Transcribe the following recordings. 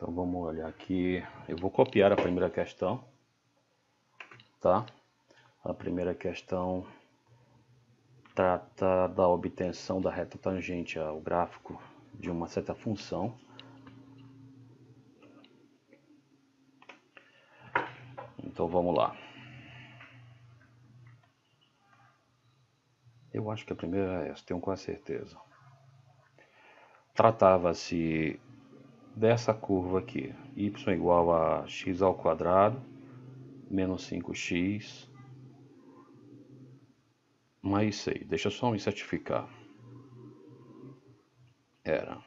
Então vamos olhar aqui. Eu vou copiar a primeira questão, tá? A primeira questão trata da obtenção da reta tangente ao gráfico de uma certa função. Então vamos lá. Eu acho que a primeira é essa, tenho quase certeza. Tratava-se dessa curva aqui, y igual a x ao quadrado menos 5x mais 6. Deixa eu só me certificar. Era.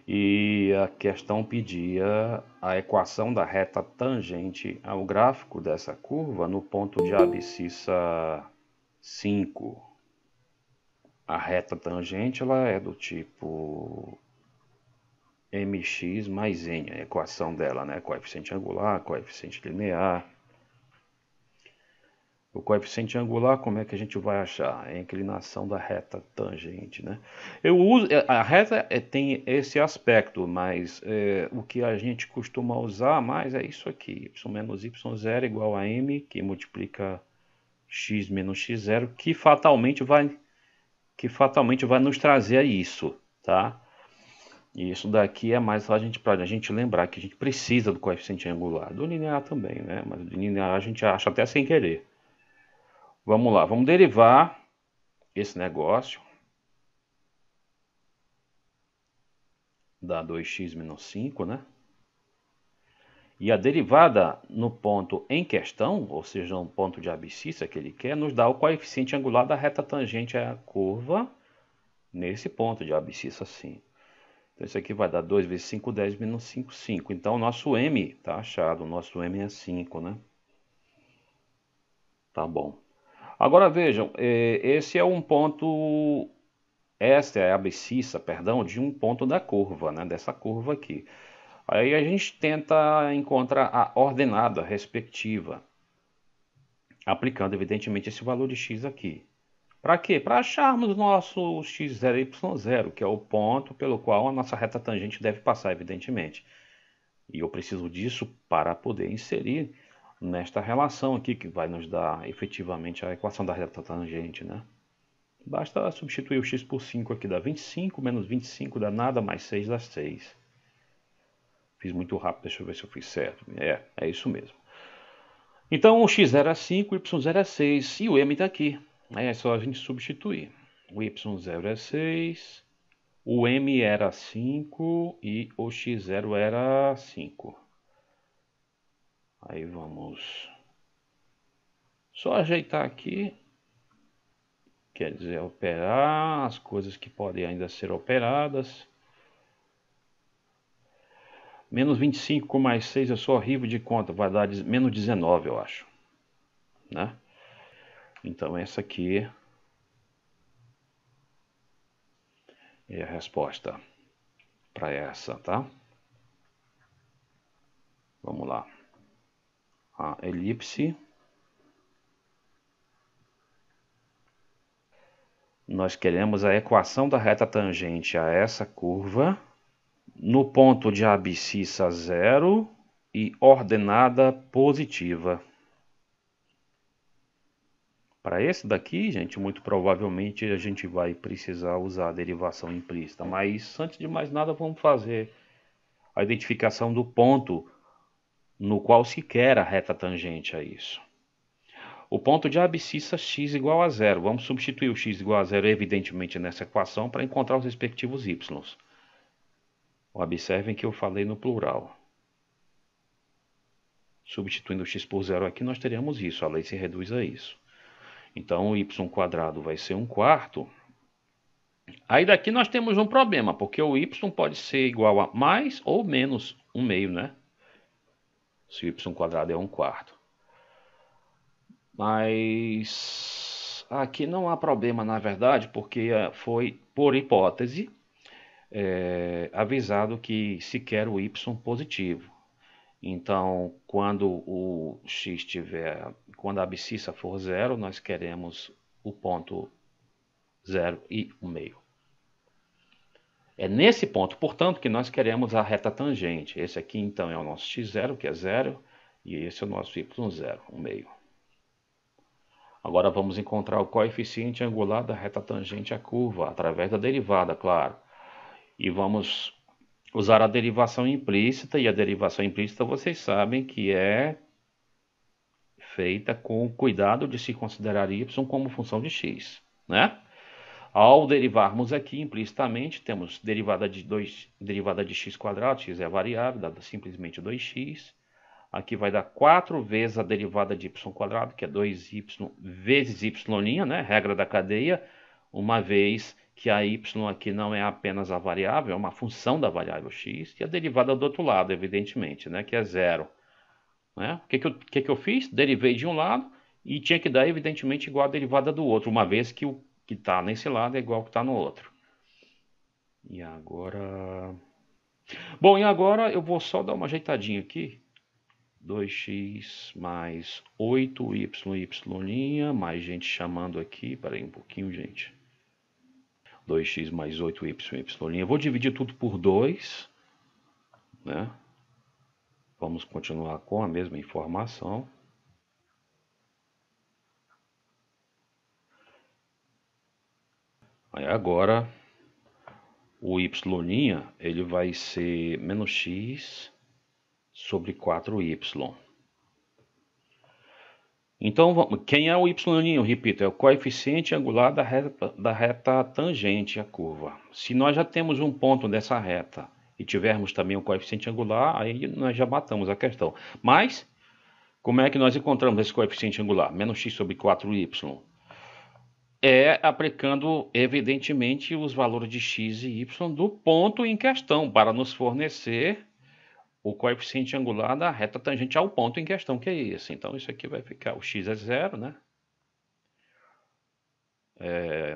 E a questão pedia a equação da reta tangente ao gráfico dessa curva no ponto de abscissa 5. A reta tangente ela é do tipo mx mais n, a equação dela, né? Coeficiente angular, coeficiente linear. O coeficiente angular, como é que a gente vai achar? É a inclinação da reta tangente, né? Eu uso, a reta tem esse aspecto, mas o que a gente costuma usar mais é isso aqui, y menos y0 igual a m, que multiplica x menos x0, que fatalmente vai nos trazer a isso, tá? E isso daqui é mais para a gente lembrar que a gente precisa do coeficiente angular, do linear também, né? Mas do linear a gente acha até sem querer. Vamos lá, vamos derivar esse negócio. Dá 2x menos 5, né? E a derivada no ponto em questão, ou seja, no ponto de abscissa que ele quer, nos dá o coeficiente angular da reta tangente à curva nesse ponto de abscissa 5. Então isso aqui vai dar 2 vezes 5, 10 menos 5, 5. Então o nosso m está achado, o nosso m é 5, né? Tá bom. Agora vejam, esse é um ponto, esta é a abscissa, perdão, de um ponto da curva, né? Dessa curva aqui. Aí a gente tenta encontrar a ordenada respectiva, aplicando evidentemente esse valor de x aqui. Para quê? Para acharmos o nosso x0 e y0, que é o ponto pelo qual a nossa reta tangente deve passar, evidentemente. E eu preciso disso para poder inserir nesta relação aqui, que vai nos dar efetivamente a equação da reta tangente, né? Basta substituir o x por 5 aqui, dá 25, menos 25 dá nada, mais 6 dá 6. Fiz muito rápido, deixa eu ver se eu fiz certo. É isso mesmo. Então o x0 é 5, o y0 é 6 e o m está aqui. Aí é só a gente substituir. O y0 é 6, o m era 5 e o x0 era 5. Aí vamos só ajeitar aqui. Quer dizer, operar as coisas que podem ainda ser operadas. Menos 25 com mais 6, eu sou horrível de conta, vai dar menos 19, eu acho. Né? Então essa aqui é a resposta para essa, tá? Vamos lá. A elipse. Nós queremos a equação da reta tangente a essa curva no ponto de abscissa 0 e ordenada positiva. Para esse daqui, gente, muito provavelmente a gente vai precisar usar a derivação implícita. Mas antes de mais nada, vamos fazer a identificação do ponto no qual se quer a reta tangente a isso. O ponto de abscissa x igual a 0. Vamos substituir o x igual a 0, evidentemente, nessa equação para encontrar os respectivos y. Observem que eu falei no plural. Substituindo o x por 0 aqui, nós teríamos isso. A lei se reduz a isso. Então, o y² vai ser 1/4. Aí daqui nós temos um problema, porque o y pode ser igual a mais ou menos 1/2, né? Se o y² é 1/4. Mas aqui não há problema, na verdade, porque foi, por hipótese, avisado que se quer o y positivo. Então, quando quando a abscissa for 0, nós queremos o ponto 0 e 1/2. É nesse ponto, portanto, que nós queremos a reta tangente. Esse aqui, então, é o nosso x0, que é 0, e esse é o nosso y0, 1/2. Agora vamos encontrar o coeficiente angular da reta tangente à curva, através da derivada, claro. E vamos usar a derivação implícita, e a derivação implícita vocês sabem que é feita com o cuidado de se considerar y como função de x, né? Ao derivarmos aqui implicitamente, temos derivada de x quadrado, x é a variável, dá simplesmente 2x. Aqui vai dar 4 vezes a derivada de y quadrado, que é 2y vezes y', né? Regra da cadeia, uma vez que a y aqui não é apenas a variável, é uma função da variável x, e a derivada do outro lado, evidentemente, né? Que é 0. Né? O que eu fiz? Derivei de um lado e tinha que dar, evidentemente, igual a derivada do outro, uma vez que o que está nesse lado é igual ao que está no outro. E agora... Bom, e agora eu vou só dar uma ajeitadinha aqui. 2x mais 8y', mais gente chamando aqui. Pera aí um pouquinho, gente. 2x mais 8y'. Eu vou dividir tudo por 2, né? Vamos continuar com a mesma informação. Aí agora, o y' ele vai ser menos x sobre 4y. Então, quem é o y'? Eu repito, é o coeficiente angular da reta tangente à curva. Se nós já temos um ponto dessa reta e tivermos também o coeficiente angular, aí nós já matamos a questão. Mas, como é que nós encontramos esse coeficiente angular? Menos x sobre 4y. É aplicando, evidentemente, os valores de x e y do ponto em questão, para nos fornecer o coeficiente angular da reta tangente ao ponto em questão, que é esse. Então, isso aqui vai ficar, o x é 0, né?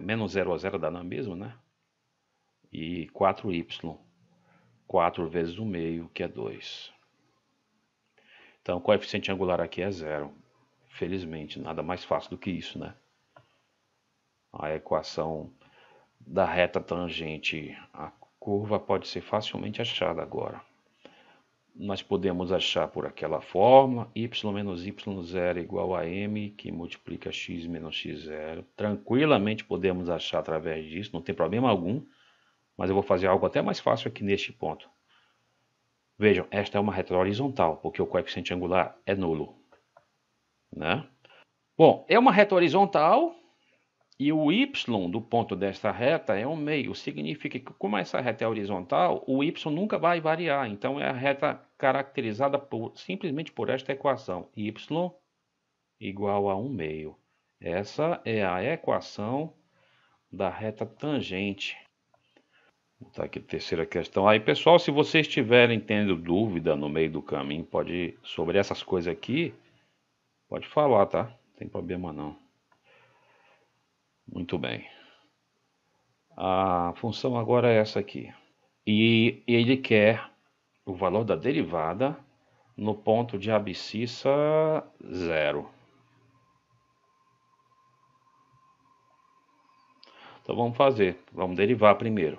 Menos 0 a 0 dá na mesma, né? E 4y, 4 vezes o meio, que é 2. Então, o coeficiente angular aqui é 0. Felizmente, nada mais fácil do que isso, né? A equação da reta tangente à curva pode ser facilmente achada agora. Nós podemos achar por aquela fórmula, y menos y0 igual a m, que multiplica x menos x0. Tranquilamente podemos achar através disso, não tem problema algum, mas eu vou fazer algo até mais fácil aqui neste ponto. Vejam, esta é uma reta horizontal, porque o coeficiente angular é nulo, né? Bom, é uma reta horizontal, e o y do ponto desta reta é 1/2. Significa que, como essa reta é horizontal, o y nunca vai variar. Então, é a reta caracterizada simplesmente por esta equação. Y igual a 1/2. Essa é a equação da reta tangente. Vou botar aqui a terceira questão. Aí, pessoal, se vocês estiverem tendo dúvida no meio do caminho, sobre essas coisas aqui, pode falar, tá? Não tem problema não. Muito bem. A função agora é essa aqui. E ele quer o valor da derivada no ponto de abscissa 0. Então vamos fazer. Vamos derivar primeiro.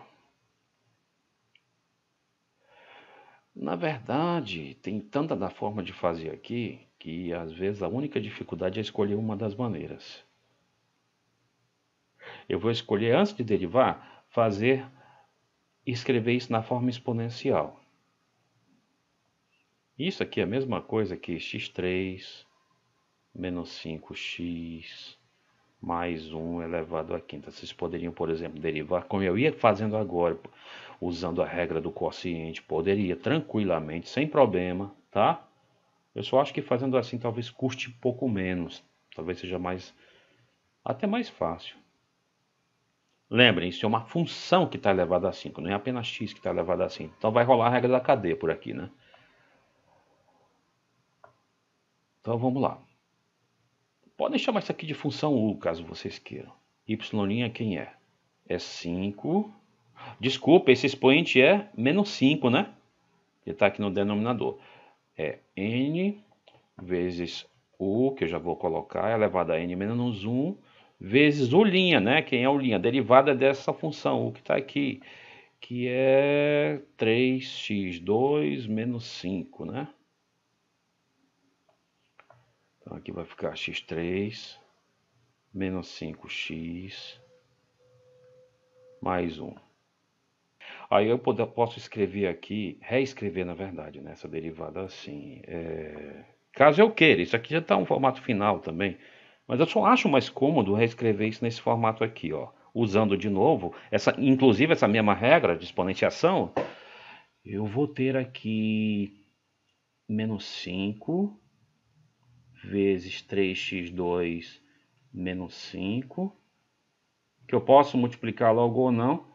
Na verdade, tem tanta da forma de fazer aqui que às vezes a única dificuldade é escolher uma das maneiras. Eu vou escolher, antes de derivar, escrever isso na forma exponencial. Isso aqui é a mesma coisa que x3 menos 5x mais 1 elevado a quinta. Vocês poderiam, por exemplo, derivar, como eu ia fazendo agora, usando a regra do quociente, poderia tranquilamente, sem problema, tá? Eu só acho que fazendo assim talvez custe um pouco menos, talvez seja até mais fácil. Lembrem, isso é uma função que está elevada a 5, não é apenas x que está elevado a 5. Então vai rolar a regra da cadeia por aqui, né? Então vamos lá. Podem chamar isso aqui de função u, caso vocês queiram. Y' quem é? É 5. Desculpa, esse expoente é menos 5, né? Ele está aqui no denominador. É n vezes u, que eu já vou colocar, elevado a n menos 1, vezes o', né? Quem é o'? A derivada dessa função u que está aqui. que é 3x2 menos 5, né? Então aqui vai ficar x3 menos 5x mais 1. Aí eu posso escrever aqui, reescrever na verdade, né, essa derivada assim. Caso eu queira, isso aqui já está um formato final também. Mas eu só acho mais cômodo reescrever isso nesse formato aqui, ó. Usando de novo, inclusive essa mesma regra de exponenciação, eu vou ter aqui menos 5 vezes 3x2 menos 5, que eu posso multiplicar logo ou não,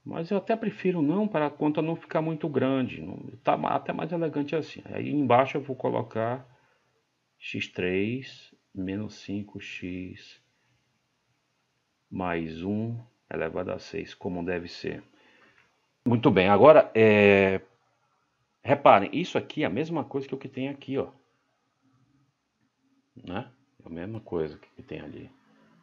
mas eu até prefiro não, para a conta não ficar muito grande, tá até mais elegante assim. Aí embaixo eu vou colocar x3 menos 5x mais 1 elevado a 6, como deve ser. Muito bem, agora, reparem, isso aqui é a mesma coisa que o que tem aqui, ó. Né? É a mesma coisa que tem ali.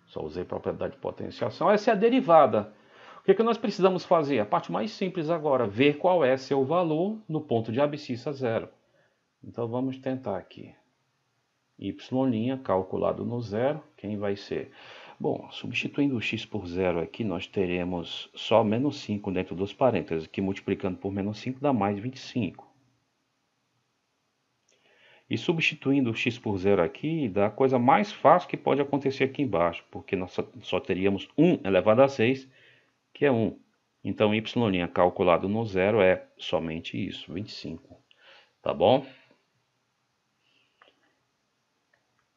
Só usei propriedade de potenciação. Essa é a derivada. O que nós precisamos fazer? A parte mais simples agora, ver qual é seu valor no ponto de abscissa zero. Então vamos tentar aqui. Y' calculado no zero, quem vai ser? Bom, substituindo o x por zero aqui, nós teremos só menos 5 dentro dos parênteses, que multiplicando por menos 5 dá mais 25. E substituindo o x por zero aqui, dá a coisa mais fácil que pode acontecer aqui embaixo, porque nós só teríamos 1 elevado a 6, que é 1. Então, y' calculado no zero é somente isso, 25. Tá bom?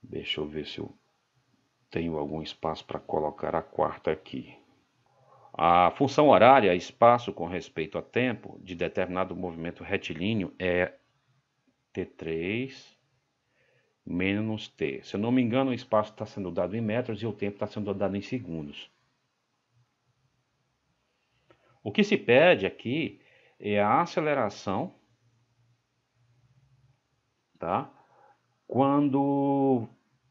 Deixa eu ver se eu tenho algum espaço para colocar a quarta aqui. A função horária, espaço com respeito a tempo, de determinado movimento retilíneo é t3 menos t. Se eu não me engano, o espaço está sendo dado em metros e o tempo está sendo dado em segundos. O que se pede aqui é a aceleração, tá? Quando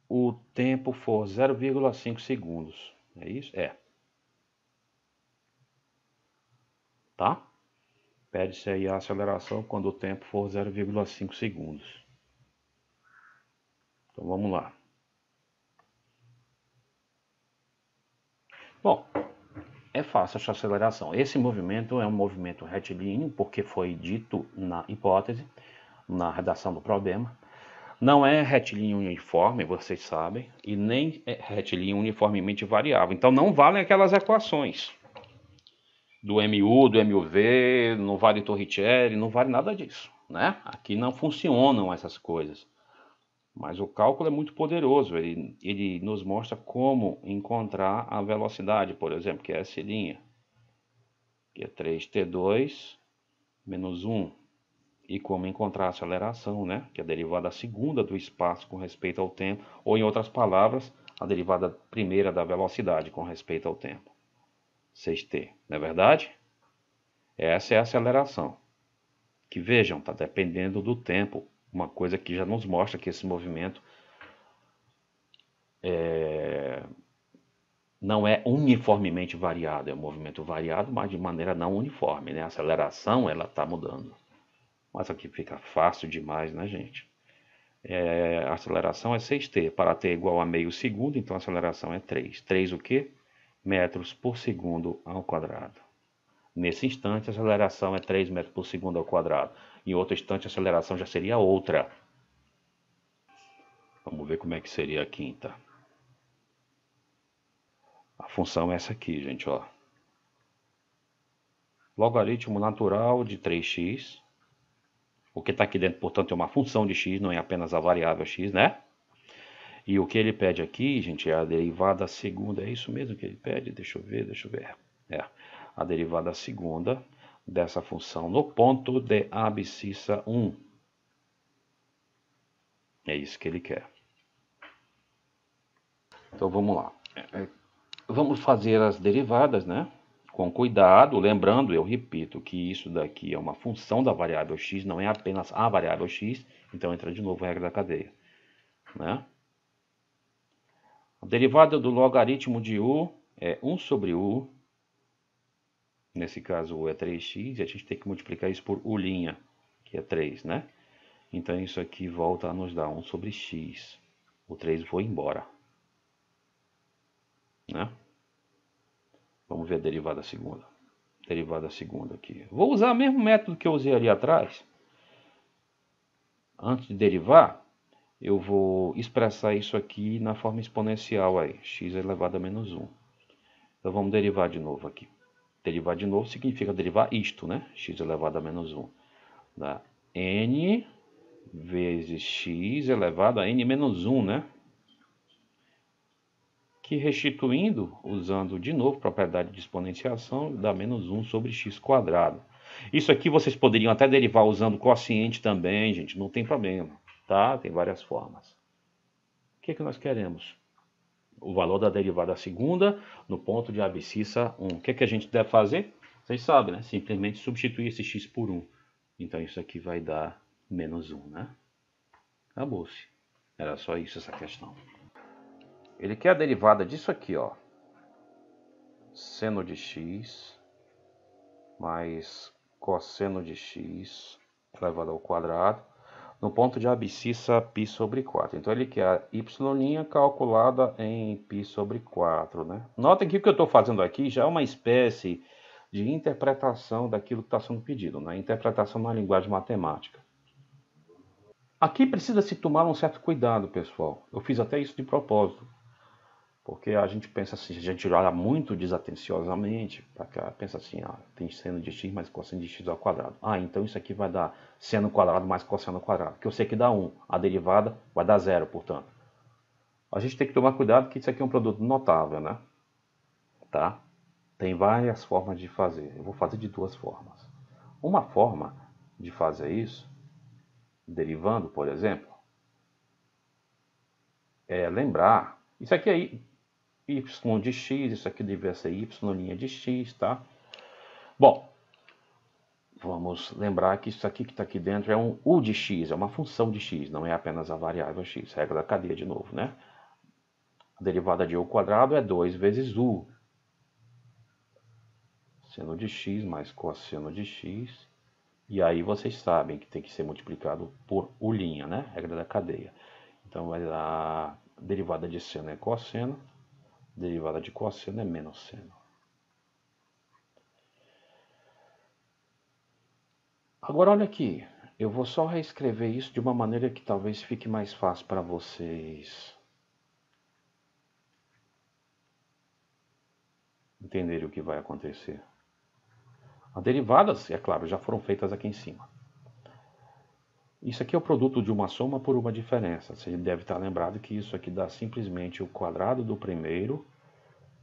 o tempo for 0,5 segundos. É isso? É. Tá? Pede-se aí a aceleração quando o tempo for 0,5 segundos. Então vamos lá. Bom, é fácil essa aceleração. Esse movimento é um movimento retilíneo, porque foi dito na hipótese, na redação do problema. Não é retilíneo uniforme, vocês sabem, e nem é retilíneo uniformemente variável. Então não valem aquelas equações do MU, do MUV, não vale Torricelli, não vale nada disso, né? Aqui não funcionam essas coisas. Mas o cálculo é muito poderoso, ele nos mostra como encontrar a velocidade, por exemplo, que é S', que é 3t2 menos 1, e como encontrar a aceleração, né, que é a derivada segunda do espaço com respeito ao tempo, ou em outras palavras, a derivada primeira da velocidade com respeito ao tempo, 6t, não é verdade? Essa é a aceleração, que vejam, está dependendo do tempo, uma coisa que já nos mostra que esse movimento não é uniformemente variado, é um movimento variado, mas de maneira não uniforme, né? A aceleração, ela está mudando. Mas aqui fica fácil demais, né, gente? A aceleração é 6t, para t igual a meio segundo, então a aceleração é 3. 3 o quê? Metros por segundo ao quadrado. Nesse instante, a aceleração é 3 metros por segundo ao quadrado. Em outro instante, a aceleração já seria outra. Vamos ver como é que seria a quinta. A função é essa aqui, gente, ó. Logaritmo natural de 3x. O que está aqui dentro, portanto, é uma função de x, não é apenas a variável x, né? E o que ele pede aqui, gente, é a derivada segunda. É isso mesmo que ele pede? Deixa eu ver. É a derivada segunda dessa função no ponto de abscissa 1. É isso que ele quer. Então vamos lá. Vamos fazer as derivadas, né? Com cuidado, lembrando, eu repito, que isso daqui é uma função da variável x, não é apenas a variável x, então entra de novo a regra da cadeia, né? A derivada do logaritmo de u é 1 sobre u, Nesse caso, o é 3x, e a gente tem que multiplicar isso por u', que é 3, né? Então, isso aqui volta a nos dar 1 sobre x. O 3 foi embora, né? Vamos ver a derivada segunda. Derivada segunda aqui. Vou usar o mesmo método que eu usei ali atrás. Antes de derivar, eu vou expressar isso aqui na forma exponencial aí, x elevado a menos 1. Então vamos derivar de novo aqui. Derivar de novo significa derivar isto, né? X elevado a menos 1. Dá n vezes x elevado a n menos 1, né? Que restituindo, usando de novo propriedade de exponenciação, dá menos 1 sobre x quadrado. Isso aqui vocês poderiam até derivar usando quociente também, gente, não tem problema, tá? Tem várias formas. O que é que nós queremos? O valor da derivada segunda no ponto de abscissa 1. O que é que a gente deve fazer? Vocês sabem, né? Simplesmente substituir esse x por 1. Então isso aqui vai dar menos 1, né? Acabou-se. Era só isso essa questão. Ele quer a derivada disso aqui, ó. Seno de x mais cosseno de x elevado ao quadrado no ponto de abscissa π sobre 4. Então ele quer a y' calculada em π sobre 4, né? Notem que o que eu estou fazendo aqui já é uma espécie de interpretação daquilo que está sendo pedido, né? Interpretação na linguagem matemática. Aqui precisa se tomar um certo cuidado, pessoal. Eu fiz até isso de propósito. Porque a gente pensa assim, a gente olha muito desatenciosamente para cá, pensa assim, tem seno de x mais cosseno de x ao quadrado. Então isso aqui vai dar seno quadrado mais cosseno quadrado, que eu sei que dá 1. A derivada vai dar 0, portanto. A gente tem que tomar cuidado que isso aqui é um produto notável, né? Tá? Tem várias formas de fazer. Eu vou fazer de duas formas. Uma forma de fazer isso, derivando, por exemplo, é lembrar, isso aqui é y de x, isso aqui deveria ser y' de x, tá? Bom, vamos lembrar que isso aqui que está aqui dentro é um u de x, é uma função de x, não é apenas a variável x, regra da cadeia de novo, né? A derivada de u quadrado é 2 vezes u. Seno de x mais cosseno de x. E aí vocês sabem que tem que ser multiplicado por u', né? Regra da cadeia. Então vai dar a derivada de seno é cosseno. Derivada de cosseno é menos seno. Agora olha aqui, eu vou só reescrever isso de uma maneira que talvez fique mais fácil para vocês entenderem o que vai acontecer. As derivadas, é claro, já foram feitas aqui em cima. Isso aqui é o produto de uma soma por uma diferença. Você deve estar lembrado que isso aqui dá simplesmente o quadrado do primeiro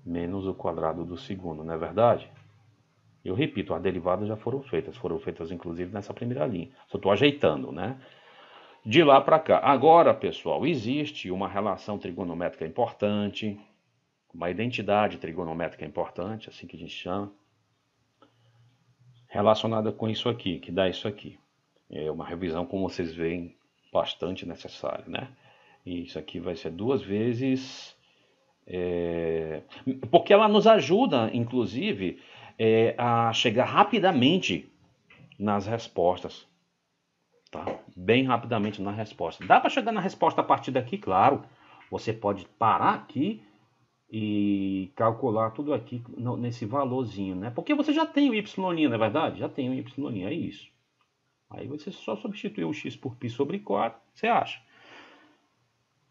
menos o quadrado do segundo, não é verdade? Eu repito, as derivadas já foram feitas inclusive nessa primeira linha. Só estou ajeitando, né? De lá para cá. Agora, pessoal, existe uma relação trigonométrica importante, uma identidade trigonométrica importante, assim que a gente chama, relacionada com isso aqui, que dá isso aqui. É uma revisão, como vocês veem, bastante necessária, né? E isso aqui vai ser 2 vezes... porque ela nos ajuda, inclusive, a chegar rapidamente nas respostas. Tá? Bem rapidamente na resposta. Dá para chegar na resposta a partir daqui, claro. Você pode parar aqui e calcular tudo aqui nesse valorzinho, né? Porque você já tem o y', não é verdade? Já tem o y', é isso. Aí você só substitui o x por π sobre 4, você acha.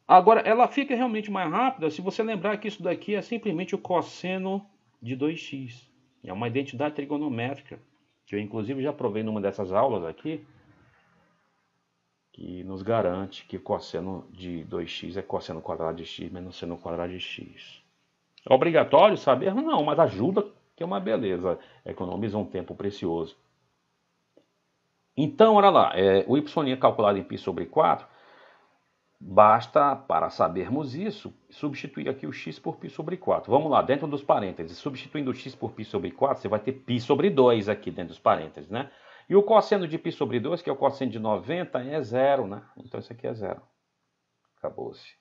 Agora, ela fica realmente mais rápida se você lembrar que isso daqui é simplesmente o cosseno de 2x. É uma identidade trigonométrica, que eu inclusive já provei numa dessas aulas aqui, que nos garante que cosseno de 2x é cosseno quadrado de x menos seno quadrado de x. É obrigatório saber? Não, mas ajuda, que é uma beleza. Economiza um tempo precioso. Então, olha lá, o y' calculado em π sobre 4, basta, para sabermos isso, substituir aqui o x por π sobre 4. Vamos lá, dentro dos parênteses, substituindo o x por π sobre 4, você vai ter π sobre 2 aqui dentro dos parênteses, né? E o cosseno de π sobre 2, que é o cosseno de 90, é 0, né? Então isso aqui é 0. Acabou-se.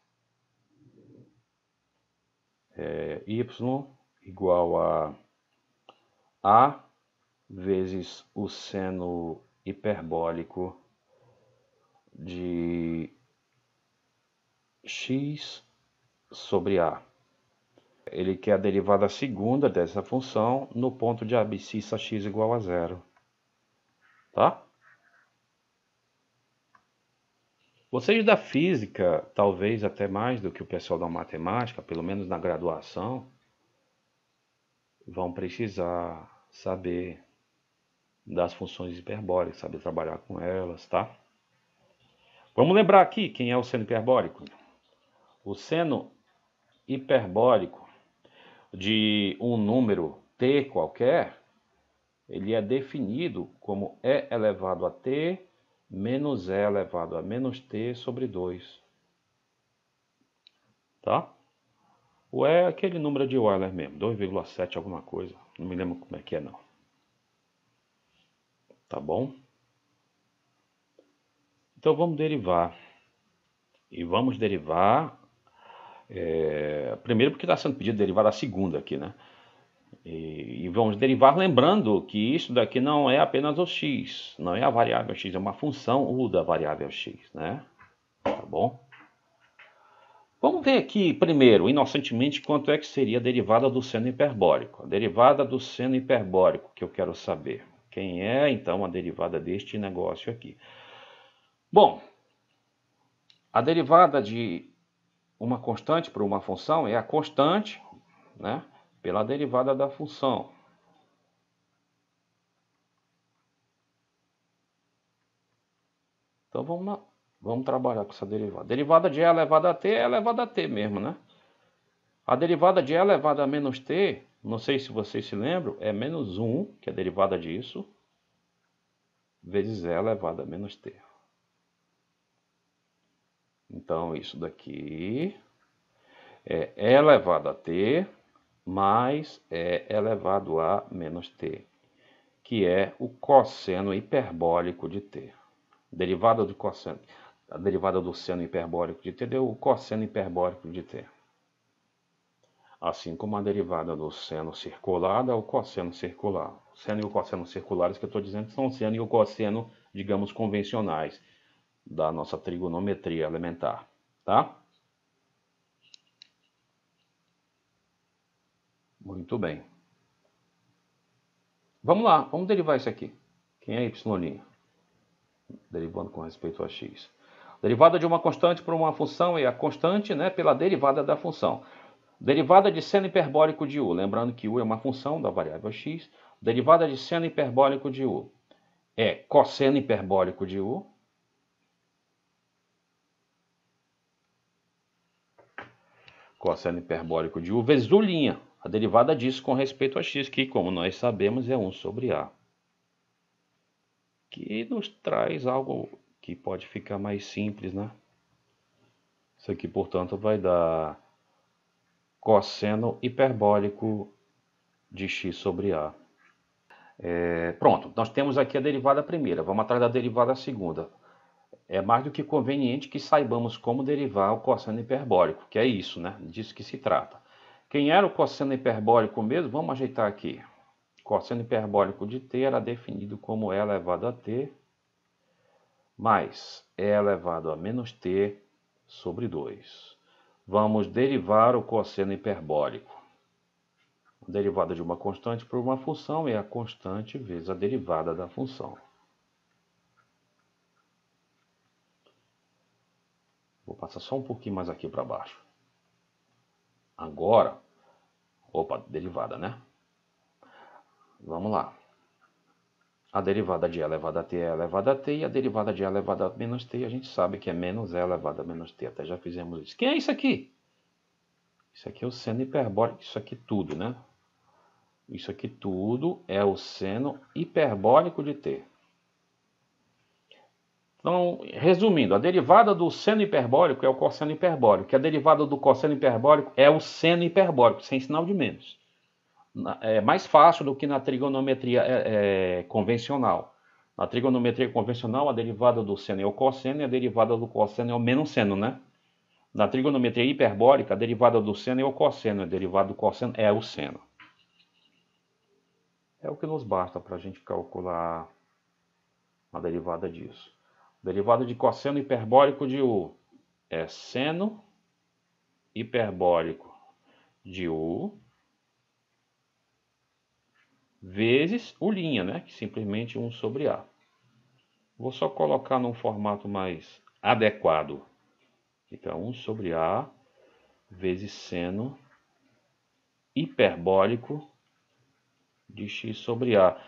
Y igual a vezes o seno hiperbólico de x sobre a. Ele quer a derivada segunda dessa função no ponto de abscissa x igual a zero. Tá? Vocês da física, talvez até mais do que o pessoal da matemática, pelo menos na graduação, vão precisar saber das funções hiperbólicas, saber trabalhar com elas, tá? Vamos lembrar aqui quem é o seno hiperbólico. O seno hiperbólico de um número t qualquer, ele é definido como e elevado a t menos e elevado a menos t sobre 2. Tá? O e é aquele número de Euler mesmo, 2,7 alguma coisa. Não me lembro como é que é não. Tá bom? Então vamos derivar. E vamos derivar... primeiro porque está sendo pedido derivar a segunda aqui, né? E vamos derivar lembrando que isso daqui não é apenas o x, não é a variável x, é uma função u da variável x, né? Tá bom? Vamos ver aqui primeiro, inocentemente, quanto é que seria a derivada do seno hiperbólico. A derivada do seno hiperbólico que eu quero saber. Quem é, então, a derivada deste negócio aqui? Bom, a derivada de uma constante por uma função é a constante, né, pela derivada da função. Então vamos lá, vamos trabalhar com essa derivada. Derivada de e elevado a t é elevada a t mesmo, né? A derivada de e elevado a menos t, não sei se vocês se lembram, é menos 1, que é a derivada disso, vezes e elevado a menos t. Então isso daqui é e elevado a t mais e elevado a menos t, que é o cosseno hiperbólico de t. Derivada do cosseno, a derivada do seno hiperbólico de t deu o cosseno hiperbólico de t. Assim como a derivada do seno circular dá o cosseno circular. O seno e o cosseno circulares que eu estou dizendo são o seno e o cosseno, digamos, convencionais da nossa trigonometria elementar, tá? Muito bem. Vamos lá, vamos derivar isso aqui. Quem é y'? Derivando com respeito a x. Derivada de uma constante por uma função é a constante, né, pela derivada da função. Derivada de seno hiperbólico de u, lembrando que u é uma função da variável x. Derivada de seno hiperbólico de u é cosseno hiperbólico de u. Cosseno hiperbólico de u vezes u'. A derivada disso com respeito a x, que, como nós sabemos, é 1 sobre a. Que nos traz algo que pode ficar mais simples, né? Isso aqui, portanto, vai dar cosseno hiperbólico de x sobre a. Pronto, nós temos aqui a derivada primeira. Vamos atrás da derivada segunda. É mais do que conveniente que saibamos como derivar o cosseno hiperbólico, que é isso, né? Disso que se trata. Quem era o cosseno hiperbólico mesmo? Vamos ajeitar aqui. Cosseno hiperbólico de t era definido como e elevado a t mais e elevado a menos t sobre 2. Vamos derivar o cosseno hiperbólico. A derivada de uma constante por uma função é a constante vezes a derivada da função. Vou passar só um pouquinho mais aqui para baixo. Agora, derivada, né? Vamos lá. A derivada de e elevado a t é elevada a t, e a derivada de e elevado a menos t, a gente sabe que é menos e elevado a menos t. Até já fizemos isso. Quem é isso aqui? Isso aqui é o seno hiperbólico, isso aqui tudo, né? Isso aqui tudo é o seno hiperbólico de t. Então, resumindo, a derivada do seno hiperbólico é o cosseno hiperbólico, e a derivada do cosseno hiperbólico é o seno hiperbólico, sem sinal de menos. É mais fácil do que na trigonometria convencional. Na trigonometria convencional, a derivada do seno é o cosseno e a derivada do cosseno é o menos seno, né? Na trigonometria hiperbólica, a derivada do seno é o cosseno, a derivada do cosseno é o seno. É o que nos basta para a gente calcular a derivada disso. Derivada de cosseno hiperbólico de U é seno hiperbólico de U vezes o linha, né? Que simplesmente 1 sobre A. Vou só colocar num formato mais adequado. Fica 1 sobre A vezes seno hiperbólico de x sobre A.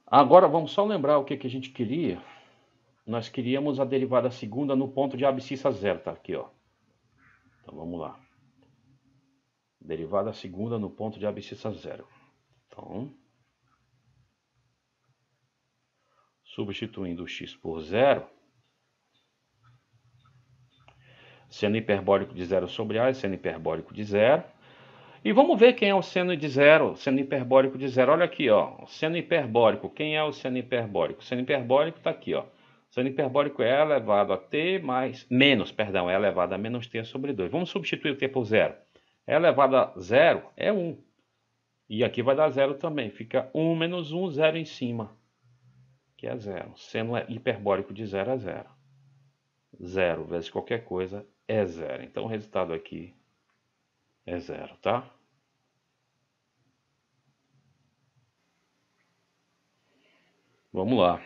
Agora vamos só lembrar o que a gente queria. Nós queríamos a derivada segunda no ponto de abscissa zero, tá aqui, ó. Então vamos lá. Derivada segunda no ponto de abscissa zero. Então, substituindo o x por zero, seno hiperbólico de zero sobre A é seno hiperbólico de zero. E vamos ver quem é o seno de zero, seno hiperbólico de zero. Olha aqui, ó, seno hiperbólico. Quem é o seno hiperbólico? O seno hiperbólico está aqui, ó. O seno hiperbólico é elevado a t mais, é elevado a menos t sobre 2. Vamos substituir o t por zero. É elevado a zero é 1. E aqui vai dar zero também. Fica 1 menos 1, 0 em cima, que é zero. Seno hiperbólico de zero é zero. Zero vezes qualquer coisa é zero. Então o resultado aqui é zero, tá? Vamos lá.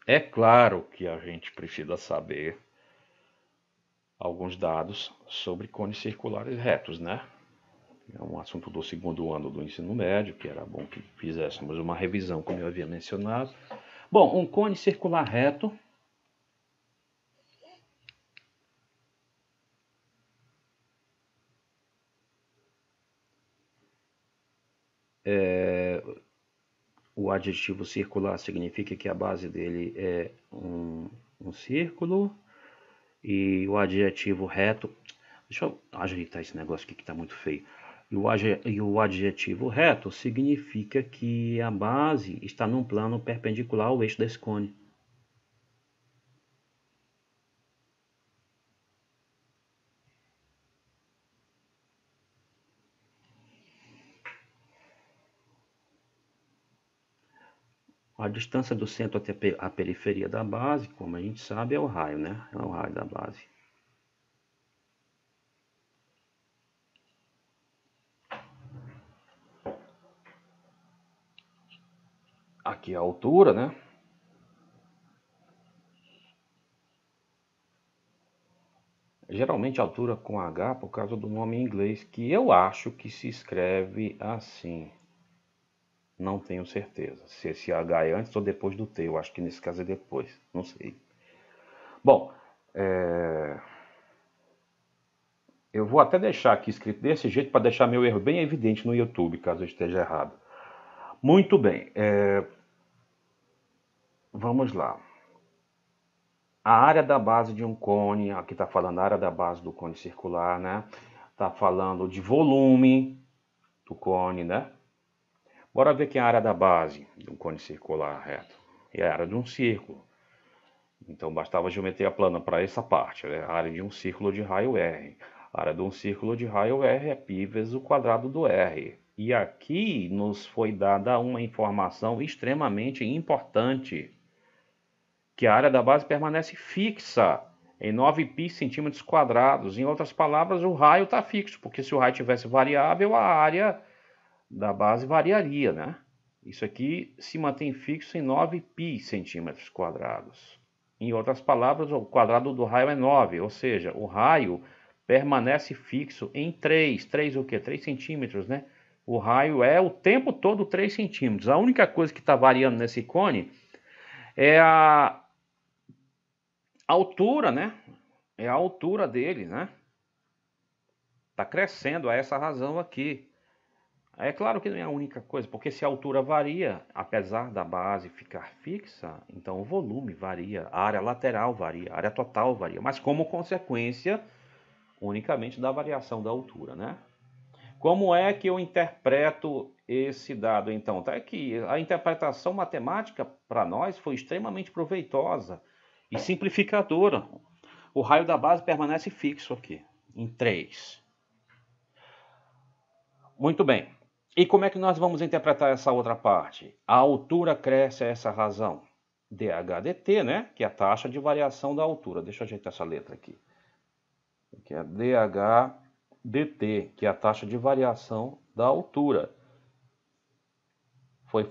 É claro que a gente precisa saber alguns dados sobre cones circulares retos, né? É um assunto do segundo ano do ensino médio, que era bom que fizéssemos uma revisão, como eu havia mencionado. Bom, um cone circular reto o adjetivo circular significa que a base dele é um círculo, e o adjetivo reto, deixa eu ajeitar esse negócio aqui que está muito feio. E o adjetivo reto significa que a base está num plano perpendicular ao eixo desse cone. A distância do centro até a periferia da base, como a gente sabe, é o raio, né? É o raio da base. Aqui a altura, né? Geralmente a altura com H por causa do nome em inglês, que eu acho que se escreve assim. Não tenho certeza se esse H é antes ou depois do T. Eu acho que nesse caso é depois. Não sei. Bom, eu vou até deixar aqui escrito desse jeito para deixar meu erro bem evidente no YouTube, caso eu esteja errado. Muito bem. Vamos lá. A área da base de um cone, aqui está falando a área da base do cone circular, né? Está falando de volume do cone, né? Bora ver que é a área da base de um cone circular reto. É a área de um círculo. Então bastava geometria plana para essa parte, né? A área de um círculo de raio R. A área de um círculo de raio R é π vezes o quadrado do R. E aqui nos foi dada uma informação extremamente importante, que a área da base permanece fixa em 9π centímetros quadrados. Em outras palavras, o raio está fixo, porque se o raio tivesse variável, a área da base variaria, né? Isso aqui se mantém fixo em 9π centímetros quadrados. Em outras palavras, o quadrado do raio é 9, ou seja, o raio permanece fixo em 3. 3 o quê? 3 centímetros, né? O raio é o tempo todo 3 centímetros. A única coisa que está variando nesse cone é a altura, né? É a altura dele, né? Está crescendo a essa razão aqui. É claro que não é a única coisa, porque se a altura varia, apesar da base ficar fixa, então o volume varia, a área lateral varia, a área total varia, mas como consequência unicamente da variação da altura, né? Como é que eu interpreto esse dado, então? Tá aqui, a interpretação matemática para nós foi extremamente proveitosa e simplificadora. O raio da base permanece fixo aqui, em 3. Muito bem. E como é que nós vamos interpretar essa outra parte? A altura cresce a essa razão. dH/dt, né? Que é a taxa de variação da altura. Deixa eu ajeitar essa letra aqui. Que é dH/dt, que é a taxa de variação da altura. Foi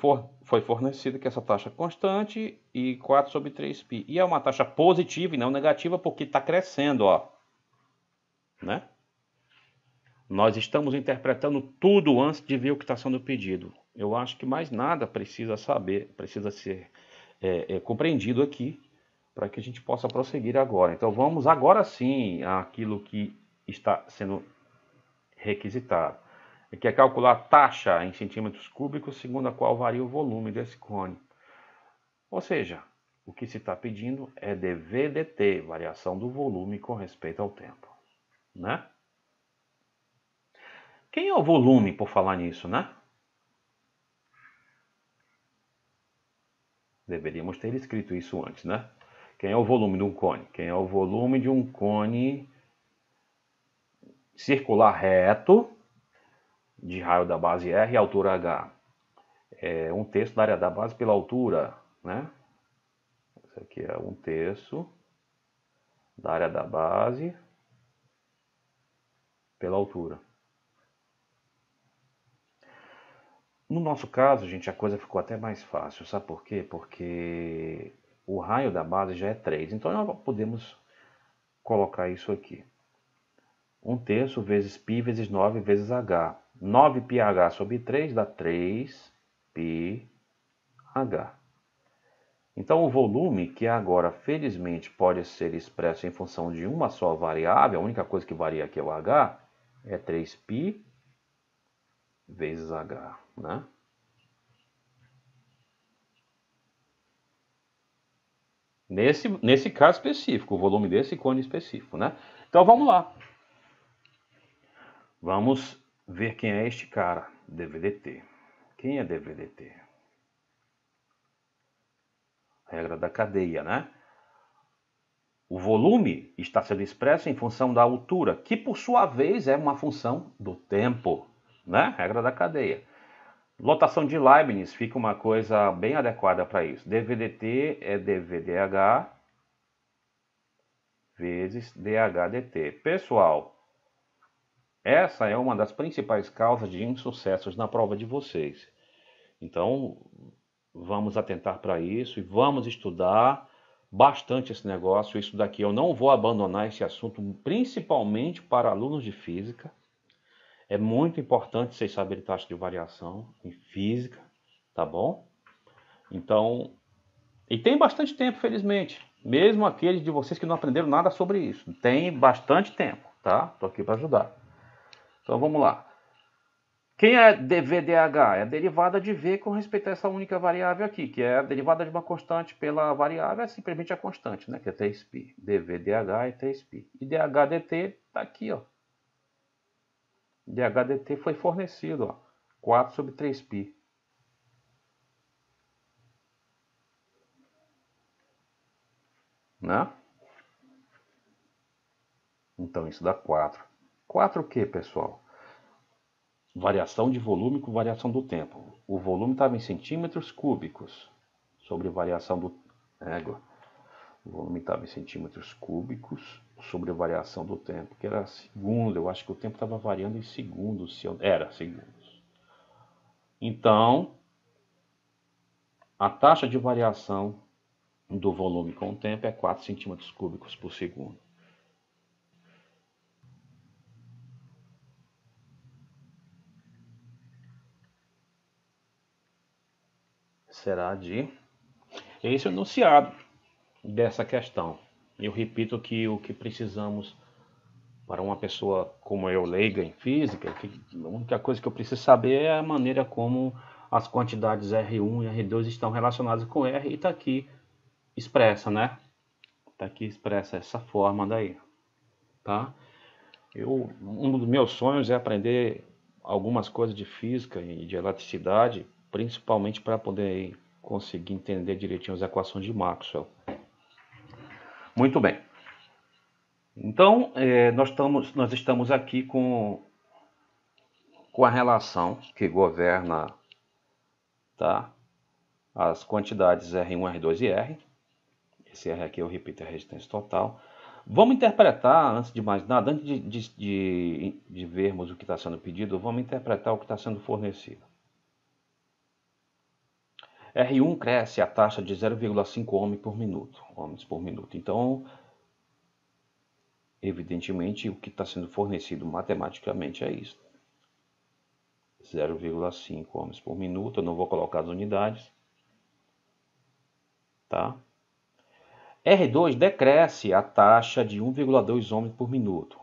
fornecido que essa taxa é constante e 4 sobre 3π. E é uma taxa positiva e não negativa porque está crescendo, ó. Né? Nós estamos interpretando tudo antes de ver o que está sendo pedido. Eu acho que mais nada precisa ser compreendido aqui para que a gente possa prosseguir agora. Então vamos agora sim àquilo que está sendo requisitado, que é calcular a taxa em centímetros cúbicos segundo a qual varia o volume desse cone. Ou seja, o que se está pedindo é dV/dt, variação do volume com respeito ao tempo. Né? Quem é o volume, por falar nisso, né? Deveríamos ter escrito isso antes, né? Quem é o volume de um cone? Quem é o volume de um cone circular reto, de raio da base R e altura H? É 1/3 da área da base pela altura, né? Isso aqui é 1/3 da área da base pela altura. No nosso caso, gente, a coisa ficou até mais fácil. Sabe por quê? Porque o raio da base já é 3. Então, nós podemos colocar isso aqui. 1/3 vezes π vezes 9 vezes h. 9πh sobre 3 dá 3πh. Então, o volume, que agora, felizmente, pode ser expresso em função de uma só variável, a única coisa que varia aqui é o h, é 3π vezes h, né? Nesse caso específico, o volume desse cone específico, né? Então vamos lá. Vamos ver quem é este cara, dV/dt. Quem é dV/dt? Regra da cadeia, né? O volume está sendo expresso em função da altura, que por sua vez é uma função do tempo, né? Regra da cadeia. Lotação de Leibniz fica uma coisa bem adequada para isso. dV/dt é dV/dH vezes dH/dt. Pessoal, essa é uma das principais causas de insucessos na prova de vocês. Então, vamos atentar para isso e vamos estudar bastante esse negócio. Isso daqui eu não vou abandonar esse assunto, principalmente para alunos de física. É muito importante vocês saberem taxa de variação em física, tá bom? Então, e tem bastante tempo, felizmente. Mesmo aqueles de vocês que não aprenderam nada sobre isso. Tem bastante tempo, tá? Tô aqui para ajudar. Então, vamos lá. Quem é dV/dH? É a derivada de V com respeito a essa única variável aqui, que é a derivada de uma constante pela variável, é simplesmente a constante, né? Que é 3π. dV/dH é 3π. E dH/dt está aqui, ó. dH/dt foi fornecido, ó. 4 sobre 3π. Né? Então isso dá 4. 4 o que, pessoal? Variação de volume com variação do tempo. O volume estava em centímetros cúbicos sobre variação do... O volume estava em centímetros cúbicos sobre a variação do tempo, que era segundo. Eu acho que o tempo estava variando em segundos. Era segundos. Então, a taxa de variação do volume com o tempo é 4 centímetros cúbicos por segundo. Será de... Esse é o enunciado dessa questão. Eu repito que o que precisamos para uma pessoa como eu, leiga em física, a única coisa que eu preciso saber é a maneira como as quantidades R1 e R2 estão relacionadas com R e está aqui expressa, né? Está aqui expressa essa forma daí, tá? Um dos meus sonhos é aprender algumas coisas de física e de eletricidade, principalmente para poder conseguir entender direitinho as equações de Maxwell. Muito bem. Então, nós estamos aqui com com a relação que governa, tá, as quantidades R1, R2 e R. Esse R aqui, eu repito, é a resistência total. Vamos interpretar, antes de mais nada, antes de vermos o que está sendo pedido, vamos interpretar o que está sendo fornecido. R1 cresce a taxa de 0,5 ohms por minuto. Então, evidentemente, o que está sendo fornecido matematicamente é isso. 0,5 ohms por minuto, eu não vou colocar as unidades. Tá? R2 decresce a taxa de 1,2 ohms por minuto.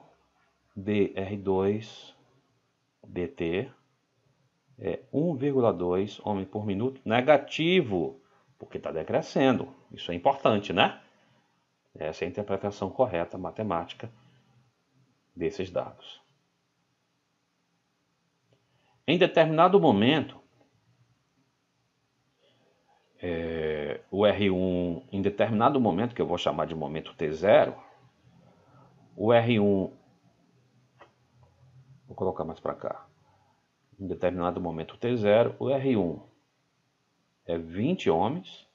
dR2 dt é 1,2 ohms por minuto negativo, porque está decrescendo. Isso é importante, né? Essa é a interpretação correta matemática desses dados. Em determinado momento, o R1, em determinado momento, que eu vou chamar de momento T0, o R1, vou colocar mais para cá, em determinado momento T0, o R1 é 20 ohms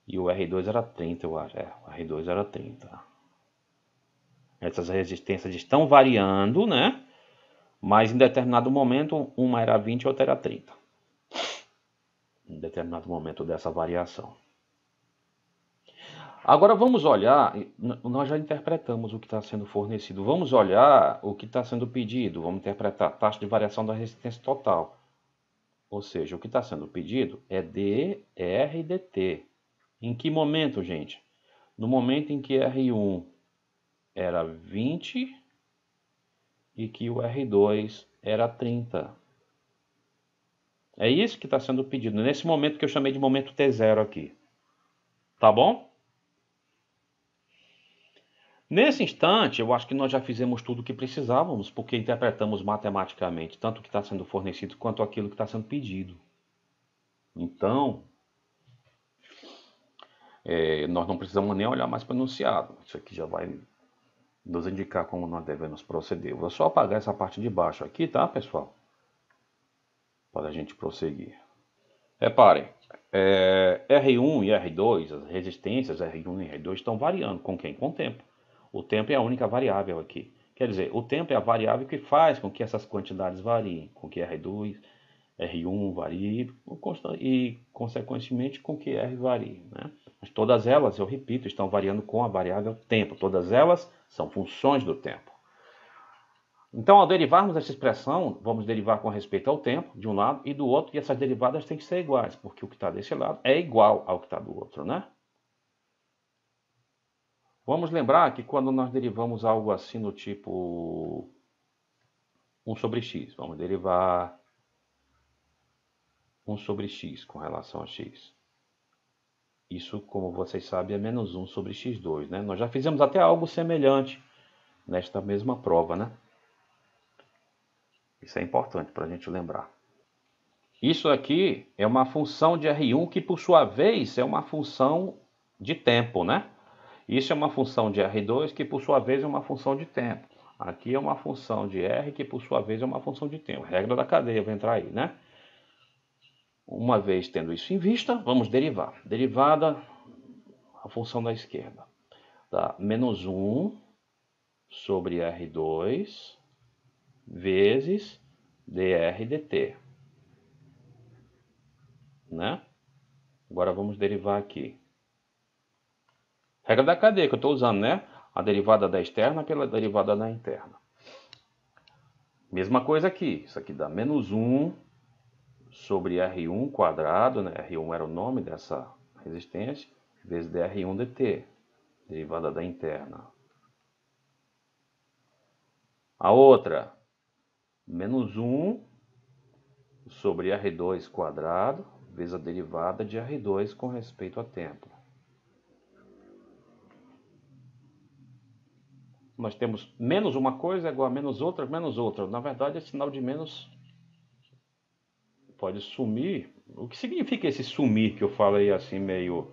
e o R2 era 30, eu acho. O R2 era 30. Essas resistências estão variando, né? Mas em determinado momento, uma era 20 e outra era 30. Em determinado momento dessa variação. Agora vamos olhar, nós já interpretamos o que está sendo fornecido. Vamos olhar o que está sendo pedido. Vamos interpretar a taxa de variação da resistência total. Ou seja, o que está sendo pedido é dR dt. Em que momento, gente? No momento em que R1 era 20 e que o R2 era 30. É isso que está sendo pedido, nesse momento que eu chamei de momento T0 aqui. Tá bom? Nesse instante, eu acho que nós já fizemos tudo o que precisávamos, porque interpretamos matematicamente tanto o que está sendo fornecido quanto aquilo que está sendo pedido. Então, nós não precisamos nem olhar mais para o enunciado. Isso aqui já vai nos indicar como nós devemos proceder. Vou só apagar essa parte de baixo aqui, tá, pessoal? Para a gente prosseguir. Reparem, R1 e R2, as resistências R1 e R2 estão variando. Com quem? Com o tempo. O tempo é a única variável aqui. Quer dizer, o tempo é a variável que faz com que essas quantidades variem, com que R2, R1 varie e, consequentemente, com que R varie, né? Mas todas elas, eu repito, estão variando com a variável tempo. Todas elas são funções do tempo. Então, ao derivarmos essa expressão, vamos derivar com respeito ao tempo, de um lado e do outro, e essas derivadas têm que ser iguais, porque o que está desse lado é igual ao que está do outro, né? Vamos lembrar que quando nós derivamos algo assim no tipo 1 sobre x, vamos derivar 1 sobre x com relação a x. Isso, como vocês sabem, é menos 1 sobre x2, né? Nós já fizemos até algo semelhante nesta mesma prova, né? Isso é importante para a gente lembrar. Isso aqui é uma função de R1 que, por sua vez, é uma função de tempo, né? Isso é uma função de R2 que, por sua vez, é uma função de tempo. Aqui é uma função de R que, por sua vez, é uma função de tempo. Regra da cadeia vai entrar aí, né? Uma vez tendo isso em vista, vamos derivar. Derivada, a função da esquerda. Tá? Menos 1 sobre R2 vezes dr dt. Né? Agora vamos derivar aqui. Regra da cadeia que eu estou usando, né? A derivada da externa pela derivada da interna. Mesma coisa aqui. Isso aqui dá menos 1 sobre R1 quadrado, né? R1 era o nome dessa resistência, vezes dr1 dt, derivada da interna. A outra, menos 1 sobre R2 quadrado, vezes a derivada de R2 com respeito a tempo. Nós temos menos uma coisa igual a menos outra, menos outra. Na verdade, esse sinal de menos pode sumir. O que significa esse sumir que eu falei assim meio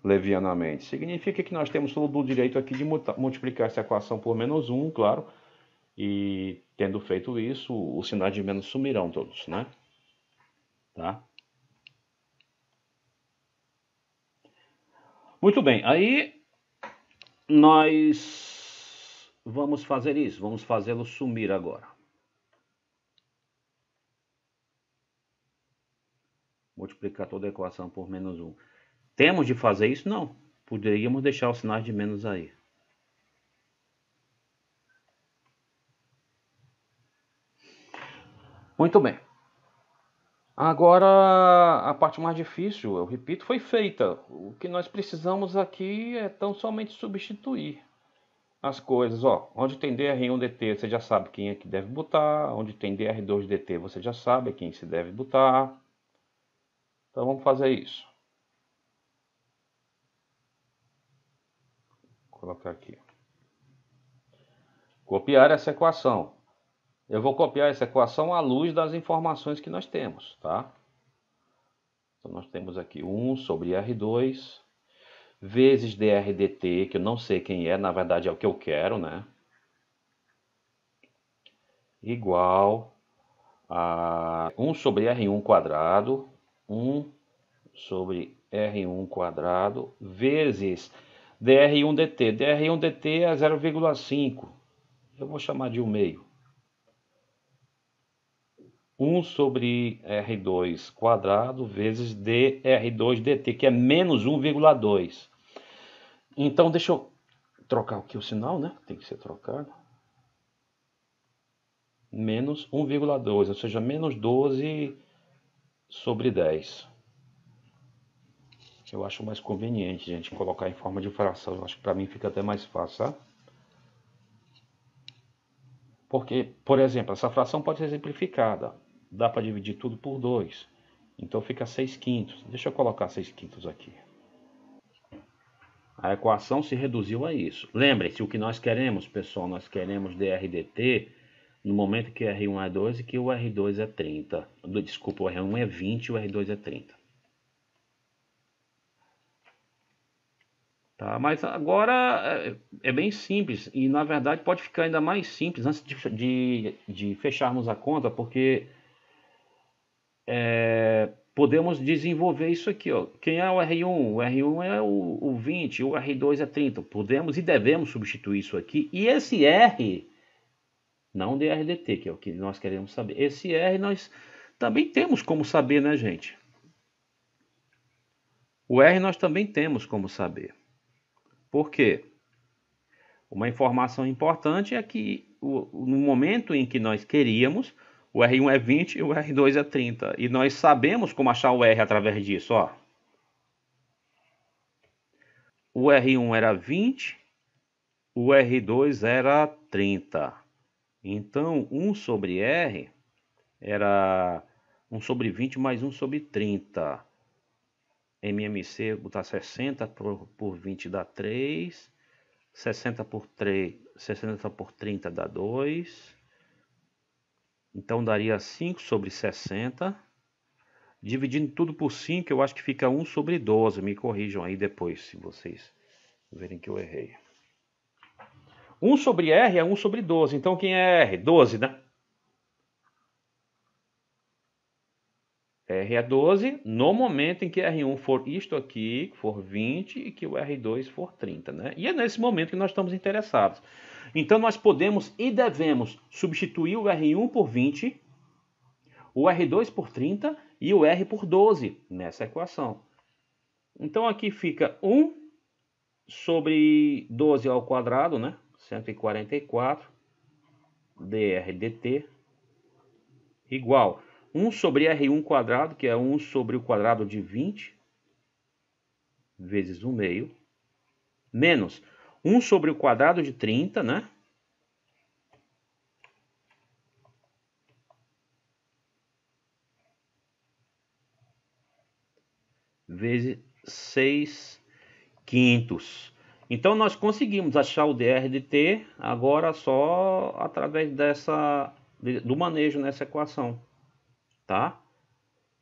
levianamente? Significa que nós temos todo o direito aqui de multiplicar essa equação por menos 1, claro, E tendo feito isso, os sinais de menos sumirão todos, né? Tá? Muito bem, aí nós vamos fazer isso, vamos fazê-lo sumir agora. Multiplicar toda a equação por menos 1. Temos de fazer isso? Não. Poderíamos deixar os sinais de menos aí. Muito bem. Agora, a parte mais difícil, eu repito, foi feita. O que nós precisamos aqui é tão somente substituir as coisas. Ó, onde tem dr1dt, você já sabe quem é que deve botar. Onde tem dr2dt, você já sabe quem se deve botar. Então vamos fazer isso. Vou colocar aqui. Copiar essa equação. Eu vou copiar essa equação à luz das informações que nós temos, tá? Então nós temos aqui 1 sobre R2 vezes dr dt, que eu não sei quem é, na verdade é o que eu quero, né? Igual a 1 sobre R1 quadrado, 1 sobre R1 quadrado, vezes dr1 dt. dr1 dt é 0,5. Eu vou chamar de 1 meio. 1 sobre R2 quadrado vezes dr2 dt, que é menos 1,2. Então, deixa eu trocar aqui o sinal, né? Tem que ser trocado. Menos 1,2, ou seja, menos 12 sobre 10. Eu acho mais conveniente, gente, colocar em forma de fração. Eu acho que para mim fica até mais fácil, tá? Porque, por exemplo, essa fração pode ser simplificada. Dá para dividir tudo por 2. Então fica 6 quintos. Deixa eu colocar 6 quintos aqui. A equação se reduziu a isso. Lembre-se, o que nós queremos, pessoal, nós queremos dr dt no momento que R1 é 2 e que o R2 é 30. Desculpa, o R1 é 20 e o R2 é 30. Tá? Mas agora é bem simples e na verdade pode ficar ainda mais simples antes de fecharmos a conta, porque podemos desenvolver isso aqui. Ó. Quem é o R1? O R1 é o 20, o R2 é 30. Podemos e devemos substituir isso aqui. E esse R, não dr dt, que é o que nós queremos saber. Esse R nós também temos como saber, né, gente? O R nós também temos como saber. Por quê? Uma informação importante é que no momento em que nós queríamos, o R1 é 20 e o R2 é 30. E nós sabemos como achar o R através disso. Ó. O R1 era 20, o R2 era 30. Então, 1 sobre R era 1 sobre 20 mais 1 sobre 30. MMC, botar 60 por 20 dá 3. 60 por 30 dá 2. Então daria 5 sobre 60. Dividindo tudo por 5, eu acho que fica 1 sobre 12. Me corrijam aí depois, se vocês verem que eu errei. 1 sobre R é 1 sobre 12. Então quem é R? 12, né? R é 12 no momento em que R1 for isto aqui, for 20, e que o R2 for 30, né? E é nesse momento que nós estamos interessados. Então nós podemos e devemos substituir o R1 por 20, o R2 por 30 e o R por 12 nessa equação. Então aqui fica 1 sobre 12 ao quadrado, né? 144 dr dt igual 1 sobre R1 quadrado, que é 1 sobre o quadrado de 20, vezes 1 meio, menos 1 sobre o quadrado de 30, né? Vezes 6 quintos. Então nós conseguimos achar o dr de t agora só através do manejo nessa equação, tá?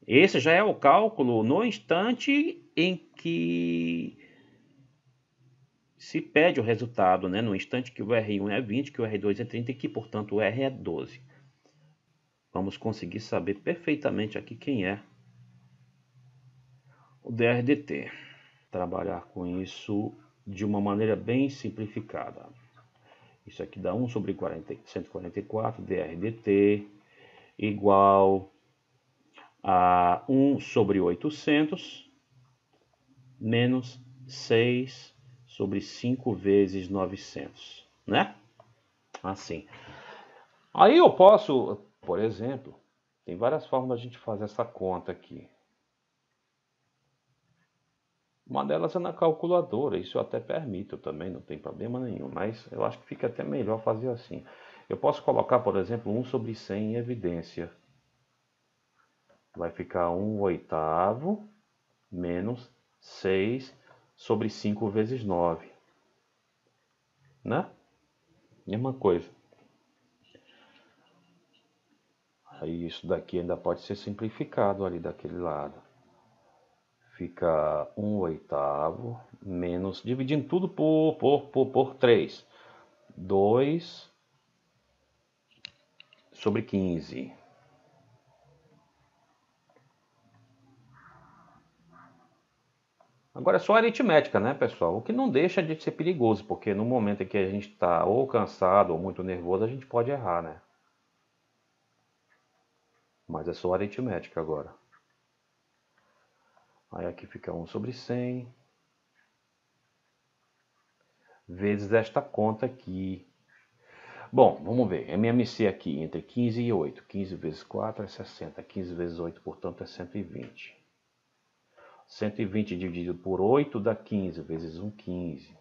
Esse já é o cálculo no instante em que se pede o resultado, né, no instante que o R1 é 20, que o R2 é 30 e que, portanto, o R é 12. Vamos conseguir saber perfeitamente aqui quem é o DRDT. Trabalhar com isso de uma maneira bem simplificada. Isso aqui dá 1 sobre 144 DRDT igual a 1 sobre 800 menos 6 sobre 5 vezes 900, né? Assim. Aí eu posso, por exemplo, tem várias formas da gente fazer essa conta aqui. Uma delas é na calculadora, isso eu até permito também, não tem problema nenhum, mas eu acho que fica até melhor fazer assim. Eu posso colocar, por exemplo, 1 sobre 100 em evidência. Vai ficar 1 oitavo menos 6 sobre 5 vezes 9, né? Mesma coisa. Aí isso daqui ainda pode ser simplificado ali daquele lado. Fica 1 oitavo menos, dividindo tudo por 3. 2 sobre 15. Agora é só aritmética, né, pessoal? O que não deixa de ser perigoso, porque no momento em que a gente está ou cansado ou muito nervoso, a gente pode errar, né? Mas é só aritmética agora. Aí aqui fica 1 sobre 100 vezes esta conta aqui. Bom, vamos ver. MMC aqui entre 15 e 8. 15 vezes 4 é 60. 15 vezes 8, portanto, é 120. 120 dividido por 8 dá 15, vezes 1, 15.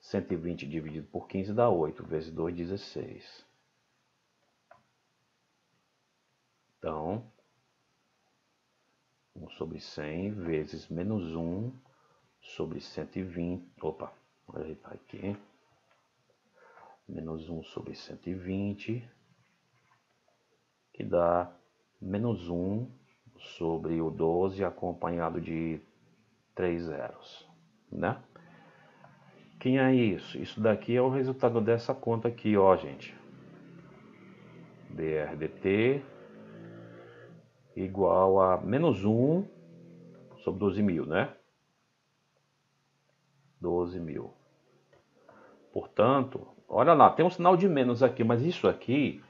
120 dividido por 15 dá 8, vezes 2, 16. Então, 1 sobre 100 vezes menos 1 sobre 120. Opa, vou ajeitar aqui. Menos 1 sobre 120, que dá menos 1 sobre o 12 acompanhado de 3 zeros, né? Quem é isso? Isso daqui é o resultado dessa conta aqui, ó, gente. DRDT igual a menos 1 sobre 12.000, né? 12.000. Portanto, olha lá, tem um sinal de menos aqui, mas isso aqui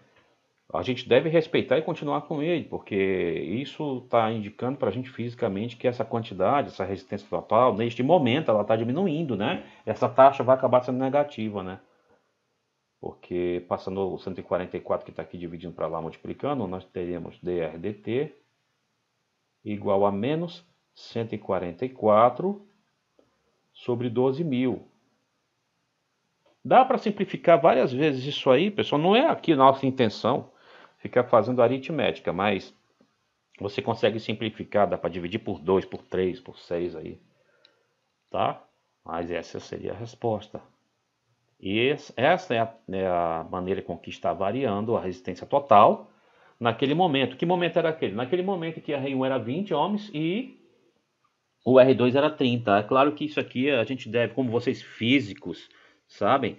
a gente deve respeitar e continuar com ele, porque isso está indicando para a gente fisicamente que essa quantidade, essa resistência total, neste momento, ela está diminuindo, né? Essa taxa vai acabar sendo negativa, né? Porque passando o 144 que está aqui dividindo para lá, multiplicando, nós teremos DRDT igual a menos 144 sobre 12.000. Dá para simplificar várias vezes isso aí, pessoal. Não é aqui nossa intenção ficar fazendo aritmética, mas você consegue simplificar, dá para dividir por 2, por 3, por 6 aí, tá? Mas essa seria a resposta. E essa é a maneira com que está variando a resistência total naquele momento. Que momento era aquele? Naquele momento que a R1 era 20 ohms e o R2 era 30. É claro que isso aqui a gente deve, como vocês físicos sabem,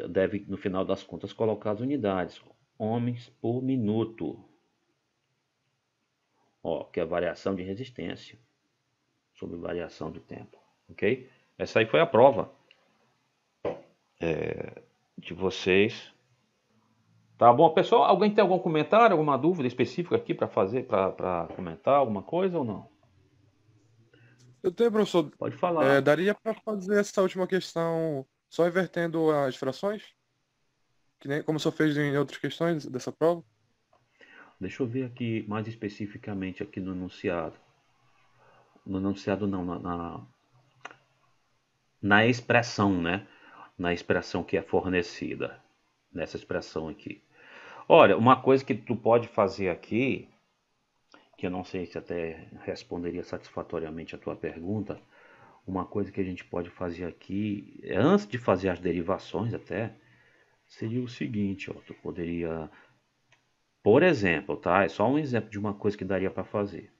deve no final das contas colocar as unidades. Ohms por minuto. Ó, que é a variação de resistência sobre variação de tempo, ok? Essa aí foi a prova de vocês. Tá bom, pessoal? Alguém tem algum comentário, alguma dúvida específica aqui para fazer, para comentar alguma coisa ou não? Eu tenho, professor. Pode falar. Daria para fazer essa última questão só invertendo as frações? Que nem como o senhor fez em outras questões dessa prova? Deixa eu ver aqui mais especificamente aqui no enunciado. No enunciado não, na expressão, né? Na expressão que é fornecida. Nessa expressão aqui. Olha, uma coisa que tu pode fazer aqui, que eu não sei se até responderia satisfatoriamente a tua pergunta, uma coisa que a gente pode fazer aqui, antes de fazer as derivações até, seria o seguinte, ó, tu poderia, por exemplo, tá? É só um exemplo de uma coisa que daria para fazer.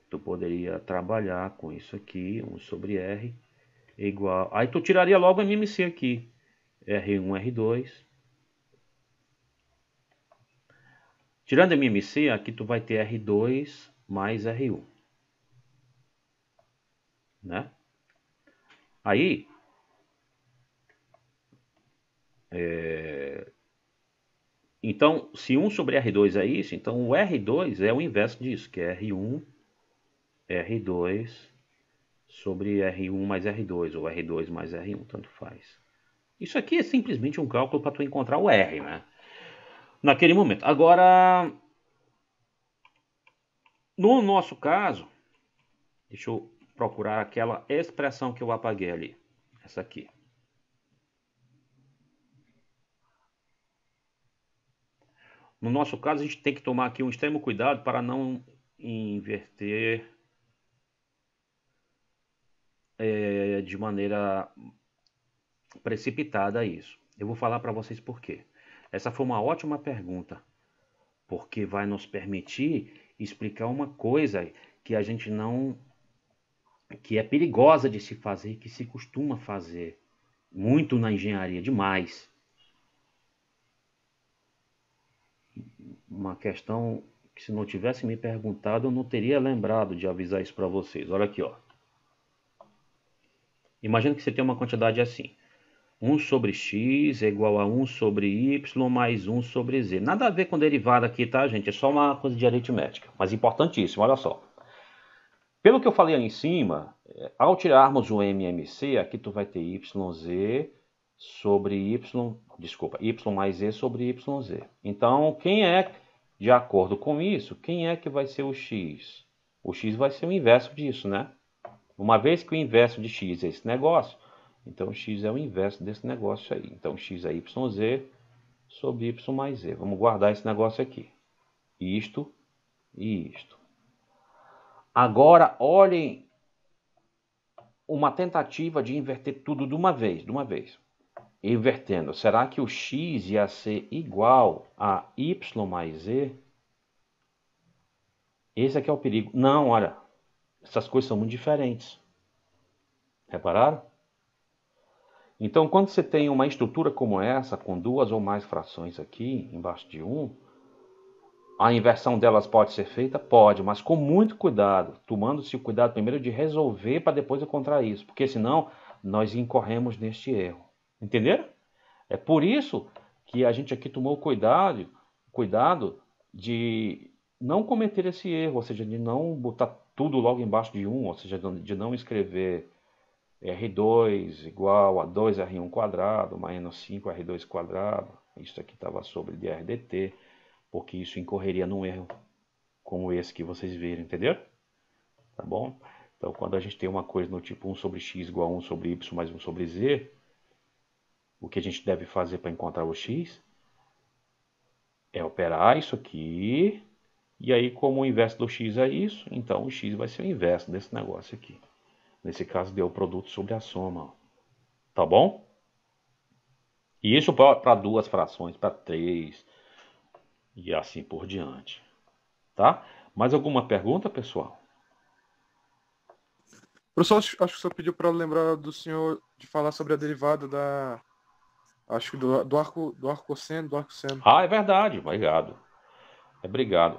tu poderia trabalhar com isso aqui, 1 sobre R é igual... Aí tu tiraria logo o MMC aqui. R1, R2. Tirando MMC, aqui tu vai ter R2 mais R1. Né? Aí... Então, se 1 sobre R2 é isso, então o R2 é o inverso disso, que é R1, R2 sobre R1 mais R2, ou R2 mais R1, tanto faz. Isso aqui é simplesmente um cálculo para tu encontrar o R, né? Naquele momento. Agora, no nosso caso, deixa eu procurar aquela expressão que eu apaguei ali. Essa aqui. No nosso caso, a gente tem que tomar aqui um extremo cuidado para não inverter de maneira precipitada isso. Eu vou falar para vocês por quê. Essa foi uma ótima pergunta, porque vai nos permitir explicar uma coisa que a gente não... que é perigosa de se fazer, que se costuma fazer muito na engenharia, demais. Uma questão que, se não tivesse me perguntado, eu não teria lembrado de avisar isso para vocês. Olha aqui, ó. Imagina que você tem uma quantidade assim. 1 sobre x é igual a 1 sobre y mais 1 sobre z. Nada a ver com derivada aqui, tá, gente? É só uma coisa de aritmética. Mas importantíssimo, olha só. Pelo que eu falei ali em cima, ao tirarmos o MMC, aqui tu vai ter YZ sobre Y, desculpa, Y mais Z sobre YZ. Então, quem é, de acordo com isso, quem é que vai ser o X? O X vai ser o inverso disso, né? Uma vez que o inverso de X é esse negócio, então X é o inverso desse negócio aí. Então, X é YZ sobre Y mais Z. Vamos guardar esse negócio aqui. Isto e isto. Agora, olhem uma tentativa de inverter tudo de uma vez. Invertendo, será que o x ia ser igual a y mais z? Esse aqui é o perigo. Não, olha, essas coisas são muito diferentes. Repararam? Então, quando você tem uma estrutura como essa, com duas ou mais frações aqui, embaixo de 1, a inversão delas pode ser feita? Pode, mas com muito cuidado, tomando-se o cuidado primeiro de resolver para depois encontrar isso, porque senão nós incorremos neste erro. Entenderam? É por isso que a gente aqui tomou cuidado de não cometer esse erro, ou seja, de não botar tudo logo embaixo de 1, ou seja, de não escrever R2 igual a 2R1 quadrado menos 5R2 quadrado. Isso aqui estava sobre dRdt, porque isso incorreria num erro como esse que vocês viram, entenderam? Tá bom? Então, quando a gente tem uma coisa no tipo 1 sobre x igual a 1 sobre y mais 1 sobre z, o que a gente deve fazer para encontrar o x é operar isso aqui, e aí como o inverso do x é isso, então o x vai ser o inverso desse negócio aqui. Nesse caso deu o produto sobre a soma, tá bom? E isso para duas frações, para 3 e assim por diante, tá? Mais alguma pergunta, pessoal? Professor, acho que o senhor pediu para lembrar do senhor de falar sobre a derivada da... Acho que do arco cosseno, do arco seno. Ah, é verdade, obrigado. Obrigado,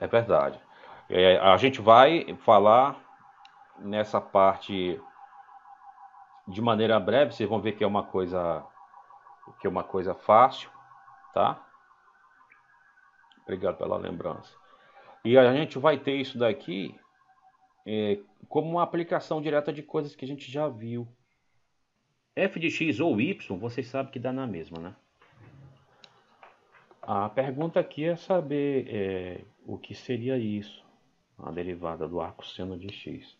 é verdade. A gente vai falar nessa parte de maneira breve, vocês vão ver que é uma coisa fácil, tá? Obrigado pela lembrança. E a gente vai ter isso daqui como uma aplicação direta de coisas que a gente já viu. F de x ou y, vocês sabem que dá na mesma, né? A pergunta aqui é saber o que seria isso, a derivada do arco seno de x.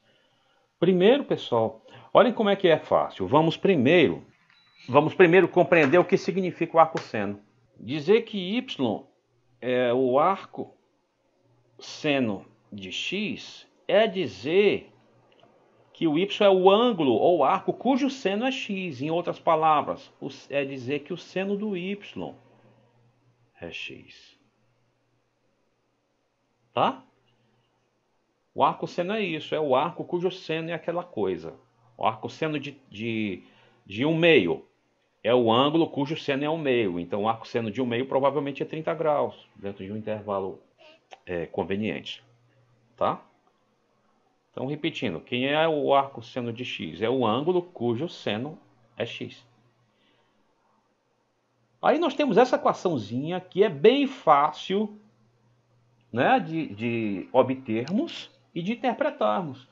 Primeiro, pessoal, olhem como é que é fácil. Vamos primeiro compreender o que significa o arco seno. Dizer que y é o arco seno de x é dizer que o y é o ângulo ou arco cujo seno é x. Em outras palavras, é dizer que o seno do y é x. Tá? O arco seno é isso, é o arco cujo seno é aquela coisa. O arco seno de um meio é o ângulo cujo seno é um meio. Então o arco seno de um meio provavelmente é 30 graus, dentro de um intervalo conveniente. Tá? Então repetindo, quem é o arco seno de x? É o ângulo cujo seno é x. Aí nós temos essa equaçãozinha que é bem fácil, né, de obtermos e de interpretarmos.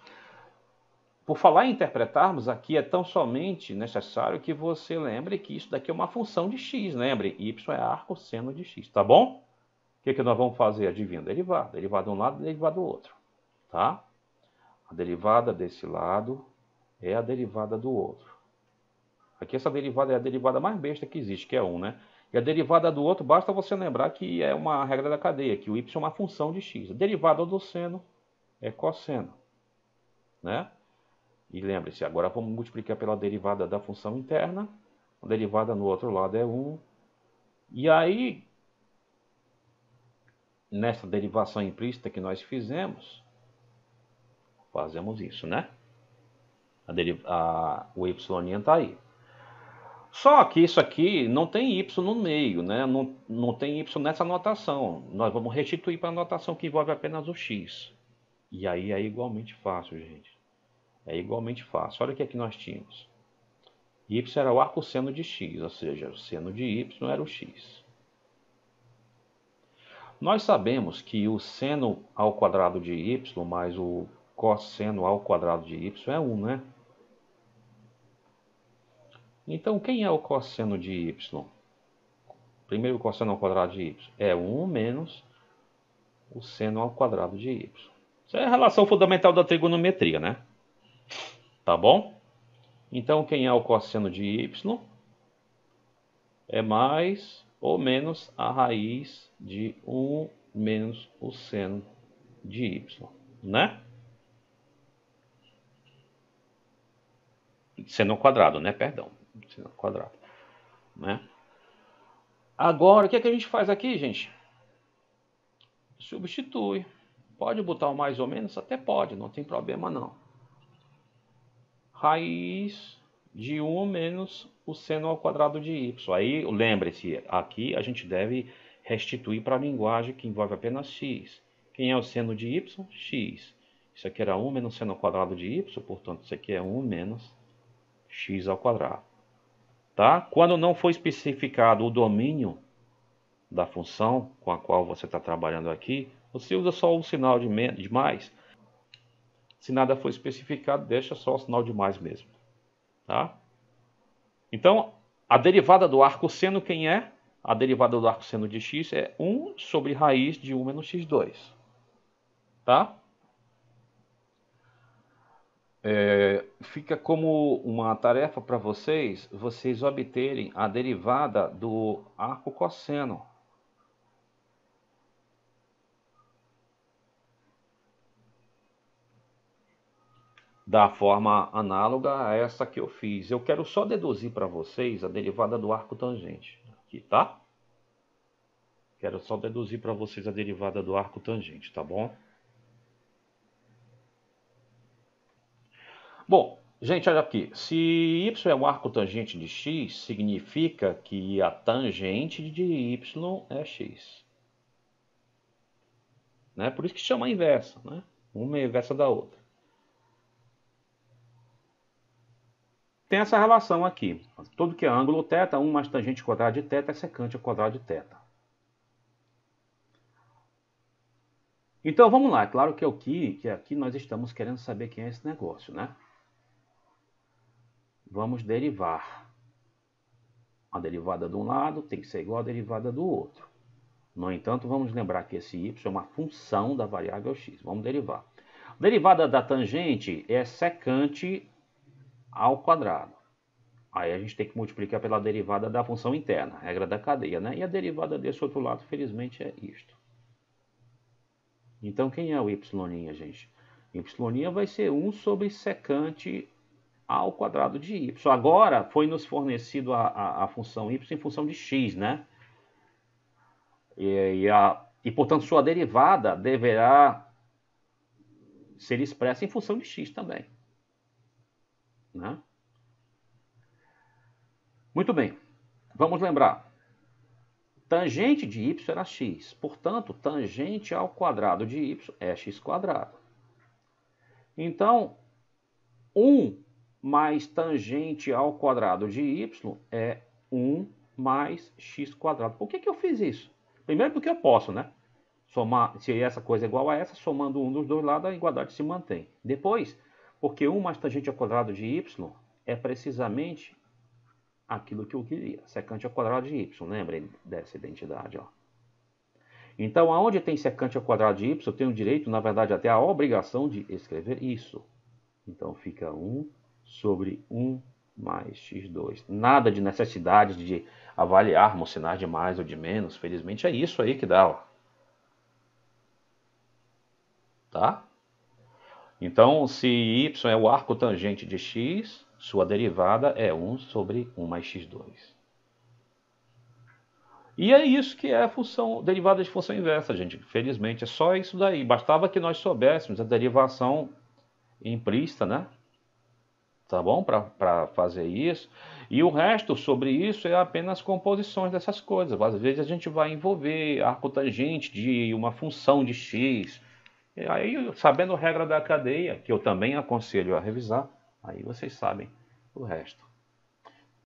Por falar em interpretarmos, aqui é tão somente necessário que você lembre que isso daqui é uma função de x. Lembre, y é arco seno de x, tá bom? O que nós vamos fazer? Adivinha? Derivada. Derivada de um lado e derivada do outro. Tá? A derivada desse lado é a derivada do outro. Aqui essa derivada é a derivada mais besta que existe, que é 1, né? E a derivada do outro, basta você lembrar que é uma regra da cadeia, que o y é uma função de x. A derivada do seno é cosseno, né? E lembre-se, agora vamos multiplicar pela derivada da função interna. A derivada no outro lado é 1. E aí, nessa derivação implícita que nós fizemos, fazemos isso, né? O y está aí. Só que isso aqui não tem y no meio, né? Não tem y nessa notação. Nós vamos restituir para a notação que envolve apenas o x. E aí é igualmente fácil, gente. É igualmente fácil. Olha o que aqui nós tínhamos. Y era o arco seno de x, ou seja, o seno de y era o x. Nós sabemos que o seno ao quadrado de y mais o cosseno ao quadrado de y é 1, né? Então, quem é o cosseno de y? Primeiro, o cosseno ao quadrado de y é 1 menos o seno ao quadrado de y. Isso é a relação fundamental da trigonometria, né? Tá bom? Então, quem é o cosseno de y? É mais ou menos a raiz de 1 menos o seno de y, né? Seno ao quadrado, né? Perdão. Seno ao quadrado, né? Agora, o que é que a gente faz aqui, gente? Substitui. Pode botar o mais ou menos? Até pode, não tem problema não. Raiz de 1 menos o seno ao quadrado de y. Aí, lembre-se, aqui a gente deve restituir para a linguagem que envolve apenas x. Quem é o seno de y? X. Isso aqui era 1 menos seno ao quadrado de y, portanto, isso aqui é 1 menos x ao quadrado. Tá? Quando não for especificado o domínio da função com a qual você está trabalhando aqui, você usa só o sinal de mais. Se nada for especificado, deixa só o sinal de mais mesmo. Tá? Então, a derivada do arco seno, quem é? A derivada do arco seno de x é 1 sobre raiz de 1 menos x2. Tá? Fica como uma tarefa para vocês obterem a derivada do arco cosseno. Da forma análoga a essa que eu fiz. Eu quero só deduzir para vocês a derivada do arco tangente. Aqui, tá? Quero só deduzir para vocês a derivada do arco tangente, tá bom? Bom, gente, olha aqui. Se y é um arco tangente de x, significa que a tangente de y é x. Né? Por isso que chama a inversa, né? Uma é a inversa da outra. Tem essa relação aqui. Tudo que é ângulo θ, 1 mais tangente quadrada de θ é secante ao quadrado de θ. Então vamos lá, é claro que aqui nós estamos querendo saber quem é esse negócio, né? Vamos derivar. A derivada de um lado tem que ser igual à derivada do outro. No entanto, vamos lembrar que esse y é uma função da variável x. Vamos derivar. A derivada da tangente é secante ao quadrado. Aí a gente tem que multiplicar pela derivada da função interna, regra da cadeia, né? E a derivada desse outro lado, felizmente, é isto. Então, quem é o y', gente? Y' vai ser 1 sobre secante ao quadrado de y. Agora, foi nos fornecido a função y em função de x, né? E portanto, sua derivada deverá ser expressa em função de x também. Né? Muito bem, vamos lembrar. Tangente de y era x, portanto, tangente ao quadrado de y é x². Então, 1 mais tangente ao quadrado de y é 1 mais x². Por que eu fiz isso? Primeiro porque eu posso, né? Somar, se essa coisa é igual a essa, somando um dos dois lados, a igualdade se mantém. Depois, porque 1 mais tangente ao quadrado de y é precisamente aquilo que eu queria, secante ao quadrado de y. Lembrem dessa identidade, ó. Então, aonde tem secante ao quadrado de y, eu tenho direito, na verdade, até a obrigação de escrever isso. Então, fica 1 sobre 1 mais x2. Nada de necessidade de avaliarmos sinais de mais ou de menos. Felizmente, é isso aí que dá, ó. Tá? Então, se y é o arco tangente de x, sua derivada é 1 sobre 1 mais x2. E é isso que é a função, derivada de função inversa, gente. Felizmente, é só isso daí. Bastava que nós soubéssemos a derivação implícita, né? Tá bom? Para fazer isso. E o resto sobre isso é apenas composições dessas coisas. Às vezes a gente vai envolver arco tangente de uma função de x. E aí, sabendo a regra da cadeia, que eu também aconselho a revisar, aí vocês sabem o resto.